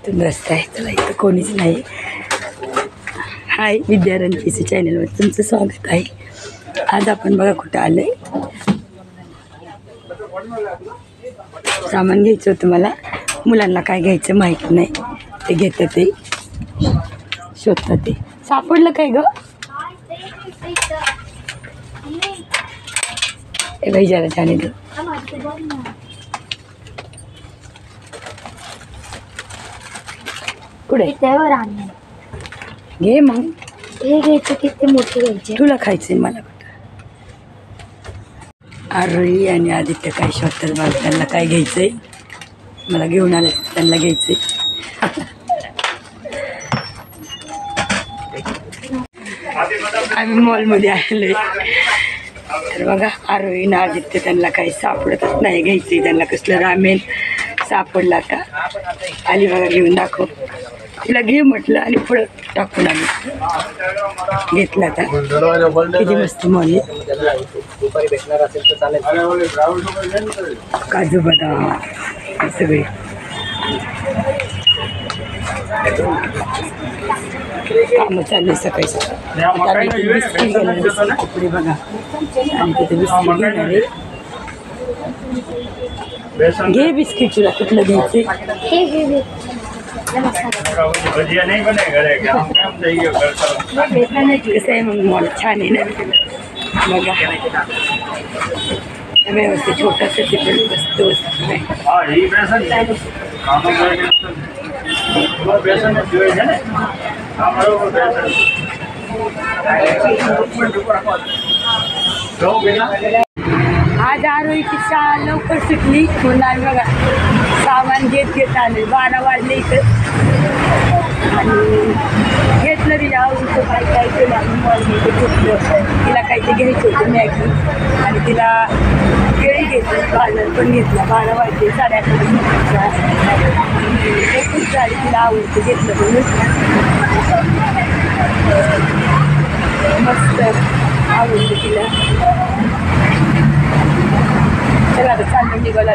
इथून रस्ता आहे, चला इथं कोणीच नाही. हाय, विद्या रणपीसी चॅनलवर तुमचं स्वागत आहे. आज आपण बघा कुठं आलंय. सामान घ्यायचं होतं मला. मुलांना काय घ्यायचं माहित नाही, ते घेतात, ते शोधतात. ते सापडलं काय ग? ए बाई जरा जाणे दे. कुठे घे मग. हे घ्यायचं किती मोठे घ्यायचे? तुला खायचंय, मला कुठं. आरोही आणि आदित्य काय शोधतात बघ. त्यांना काय घ्यायचंय, मला घेऊन आले, त्यांना घ्यायचंय. आम्ही मॉलमध्ये आलोय. तर बघा आरोही आणि आदित्य त्यांना काही सापडतच नाही, घ्यायचंय त्यांना. कसलं रामेन सापडला आता. आली बघा, घेऊन दाखव. तिला घे म्हटलं आणि पुढं टाकून आली. घेतला आता. किती मस्त मॉल आहे. काजू बदाम सगळे. कामं चालले सकाळी सकाळी. आता इथे बिस्किट घेणार, कपडे बघा. आणि तिथे बिस्किट घेणार आहे. घे बिस्किट, तुला कुठलं घ्यायचे? कसं आहे मग मॉल? छान आहे ना बघा. व्यवस्थित छोटासा तिकडे वस्तू आहे. आज आरोहीची शाळा लवकर सुटली म्हणून आम्ही बघा सामान घेत आले. 12 वाजले इथं. आणि घेतलं तिच्या आवडीचं काय काय केलं आम्ही मॉलमध्ये. घेतलं तिला काहीतरी घ्यायचं होतं, मॅगी. आणि तिला केळी घेतली, बाजार पण घेतला. 12 वाजले, 8:30 एकच गाडी तिला आवडतं, घेतलं म्हणून. मस्त आवडतं तिला. चला आता चाललं निघाला.